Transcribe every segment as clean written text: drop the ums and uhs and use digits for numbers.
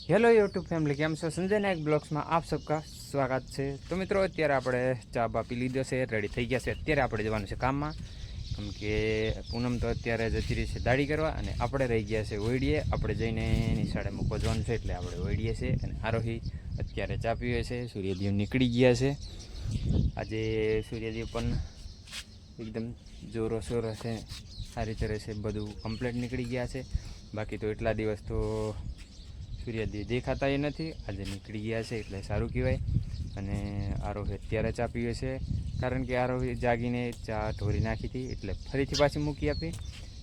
Hello YouTube family केम छो संजय नायक blogs में आप सबका स्वागत है। तो मित्रों अत्यारे आपणे चा बा पी लीधो छे, रेडी थई गया छे। अत्यारे आपणे जवानुं छे काममां, केम के पूनम तो अत्यारे जती रही छे दाढ़ी करवा अने आपणे रही गया छे ओयडीए। आपणे जईने निशाळे मूकवा जवानुं छे એટલે આપણે ઓયડીએ છે અને આરોહી અત્યારે ચા પીવે છે। સૂર્યદેવ નીકળી ગયા છે। આજે સૂર્યદેવ પણ એકદમ જોરો શોરો છે, સારી તરह છે, બધું કમ્પ્લીટ નીકળી ગયા છે। બાકી તો એટલા દિવસ તો સૂર્યદેવ દેખાતા એ નથી, આજે નીકળી ગયા છે એટલે સારું કહેવાય। અને આરોહી અત્યારે ચા પીવે છે, કારણ કે આરોહી જાગીને ચા ઢોરી નાખી હતી એટલે ફરીથી પાછી મૂકી આપી।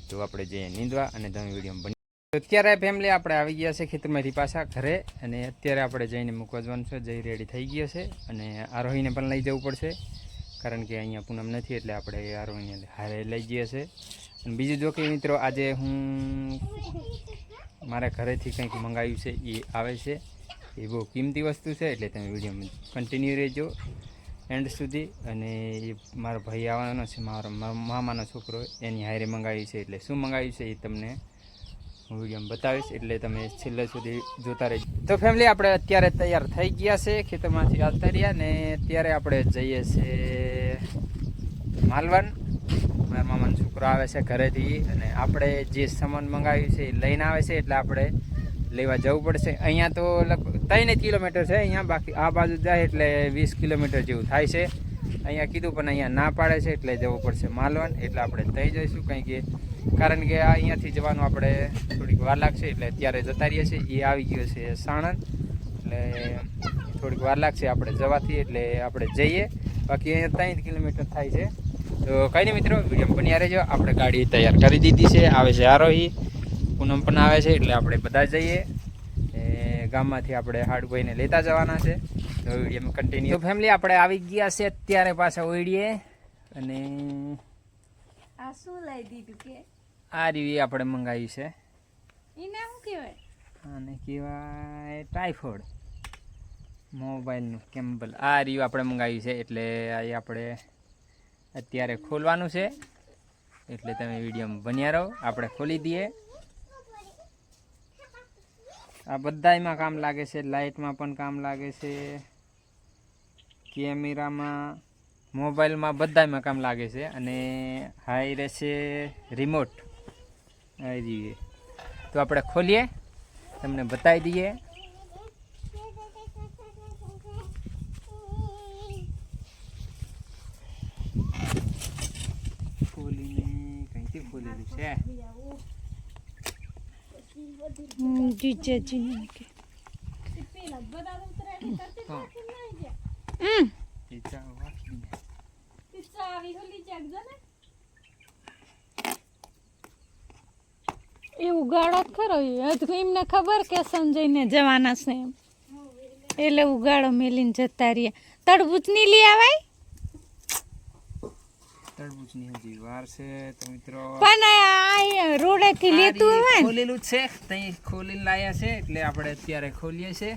તો આપણે જઈએ નીંદવા અને તમે વિડીયોમાં બની। અત્યારે ફેમિલી આપણે આવી ગયા છે ખેતરમાંથી પાછા ઘરે, અને અત્યારે આપણે જઈને મૂકવા જવાનું છે। જઈ રેડી થઈ ગયો છે અને આરોહીને પણ લઈ જવું પડશે, કારણ કે અહીંયા પૂનમ નથી એટલે આપણે આરોહીને હારે લઈ જઈએ છીએ। અને બીજું જો કે મિત્રો આજે હું મારા ઘરેથી કંઈક મંગાવ્યું છે, એ આવે છે। એ બહુ કિંમતી વસ્તુ છે એટલે તમે વિડીયોમાં કન્ટિન્યુ રહેજો એન્ડ સુધી। અને એ મારો ભાઈ આવવાનો છે, મારો મામાનો છોકરો, એની હારે મંગાવી છે। એટલે શું મંગાવ્યું છે એ તમને હું વિડીયોમાં બતાવીશ, એટલે તમે છેલ્લે સુધી જોતા રહેજો। તો ફેમિલી આપણે અત્યારે તૈયાર થઈ ગયા છે, ખેતરમાંથી આવતા રહ્યા ને અત્યારે આપણે જઈએ છીએ માલવણ। મારા મામાનો છોકરો આવે છે ઘરેથી, અને આપણે જે સામાન મંગાવ્યું છે એ લઈને આવે છે એટલે આપણે લેવા જવું પડશે। અહીંયા તો લગભગ 3 કિલોમીટર છે અહીંયા, બાકી આ બાજુ જાય એટલે 20 કિલોમીટર જેવું થાય છે। અહીંયા કીધું પણ અહીંયા ના પાડે છે એટલે જવું પડશે માલવણ। એટલે આપણે ત્યાં જઈશું, કંઈ કે કારણ કે અહીંયાથી જવાનું આપણે થોડીક વાર લાગશે, એટલે અત્યારે જતા રહીએ છીએ। એ આવી ગયો છે સાણંદ, એટલે થોડીક વાર લાગશે આપણે જવાથી, એટલે આપણે જઈએ। બાકી અહીંયા 3 કિલોમીટર થાય છે। તો કંઈ નહીં મિત્રો, વિડીયો બન્યા રહેજો। આપણે ગાડી તૈયાર કરી દીધી છે, આવે છે આરોહી, પૂનમ પણ આવે છે, એટલે આપણે બધા જઈએ। ગામમાંથી આપણે હાડકોઈને લેતા જવાના છે, તો વિડીયોમાં કન્ટિન્યુ। તો ફેમિલી આપણે આવી ગયા છે અત્યારે પાછા ઓયડીએ, અને આ શું લઈ દીધું કે આ રીવી આપણે મંગાવી છે। એને શું કહેવાય? આને કહેવાય ટાઈફોઈડ મોબાઈલનું કેમ્બલ। આ રીવ આપણે મંગાવી છે, એટલે આ આપણે અત્યારે ખોલવાનું છે, એટલે તમે વિડીયોમાં બન્યા રહો। આપણે ખોલી દઈએ। આ બધાયમાં કામ લાગે છે, લાઇટમાં પણ કામ લાગે છે, કેમેરામાં, મોબાઈલમાં, બધાયમાં કામ લાગે છે। અને હાઈ રહેશે રિમોટ આવી। તો આપણે ખોલીએ, તમને બતાવી દઈએ। ખોલીને કંઈથી ખોલેલું છે? જીજે જી કે પેલા બધા ઉતરે કરતે નહીં છે। એ ચા વાકી પિચ્ચા આવી હોલી જાગજો ને એવું ગાળો ખરો એ તો એમને ખબર કે સંજયને જવાના છે એમ, એટલે ઉગાડો મેલીને જતા રહ્યા। તરબૂચ ની લઈ આવાય? તરબૂચની હજી વાર છે તો મિત્રો, પણ આ રોડે થી લેતું હોય ને, ખોલેલું જ છે, તઈ ખોલીને લાયા છે, એટલે આપણે અત્યારે ખોલીએ છે।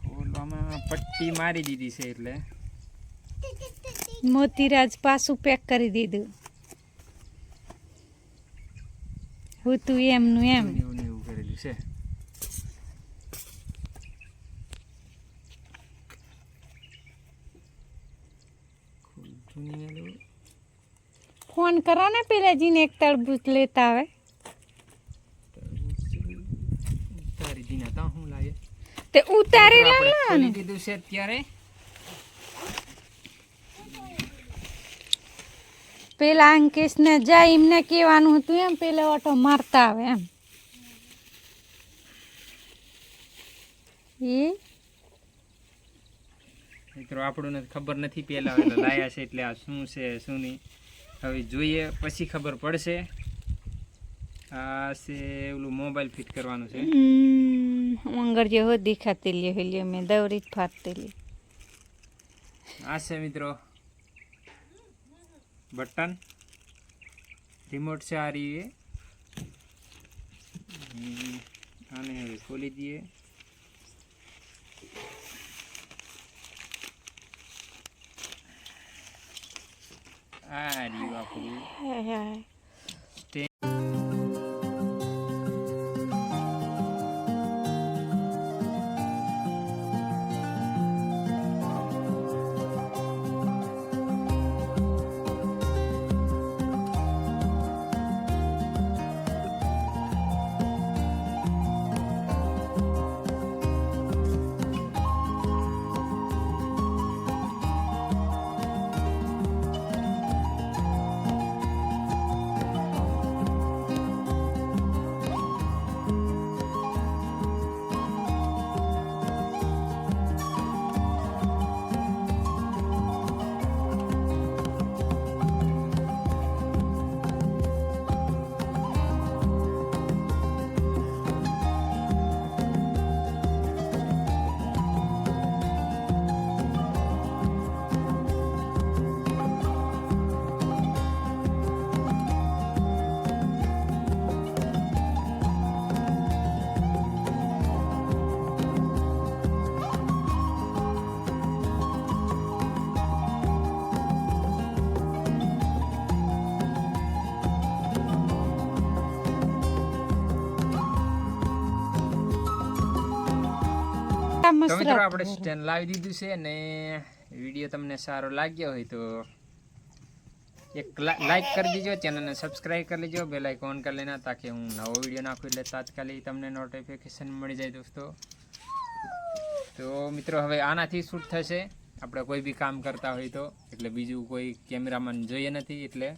ખોલવામાં પટ્ટી મારી દીધી છે, એટલે મોતીરાજ પાછું પેક કરી દીધું હતું એમનું એમ। એવું એવું કરેલું છે। ફોન કરો ને પેલા જીને એક તરબૂચ લેતા આવે। તારી દીના તા હું લાગે તે ઉતારી આપણે લેવાનું ખોલી દીધું છે અત્યારે। પેલા અંકેશ ને જાય એમને કહેવાનું હતું એમ, પેલા ઓટો મારતા આવે એમ। એ મિત્રો આપણને ખબર નથી, પેલા લાયા છે એટલે આ શું છે શું નહીં હવે જોઈએ પછી ખબર પડશે। આ છે ઓલું મોબાઈલ ફિટ કરવાનું છે। મંગળ જે હો દિખાતી લે મેં દવરી જ ફાટતી લે। આ છે મિત્રો બટન, રિમોટ છે આ રહી। આને હવે ખોલી દઈએ। આ રહ્યું આપણું તો મિત્રો આપણે સ્ટેન્ડ લાવી દીધું છે અને વિડીયો તમને સારો લાગ્યો હોય તો એક લાઈક કરી દીજો, ચેનલને સબસ્ક્રાઈબ કરી લેજો, બેલ આઇકન ઓન કરી લેના તાકે હું નવો વિડીયો નાખું એટલે તાત્કાલિક તમને નોટિફિકેશન મળી જાય દોસ્તો. તો મિત્રો હવે આનાથી શૂટ થશે આપણે કોઈ બી કામ કરતા હોય તો, એટલે બીજું કોઈ કેમેરામેન જોઈએ નથી, એટલે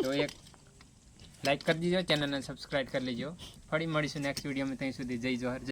તો એક લાઈક કરી દીજો, ચેનલને સબસ્ક્રાઈબ કરી લેજો. ફરી મળીશું નેક્સ્ટ વિડીયોમાં. ત્યાં સુધી જય જોહર.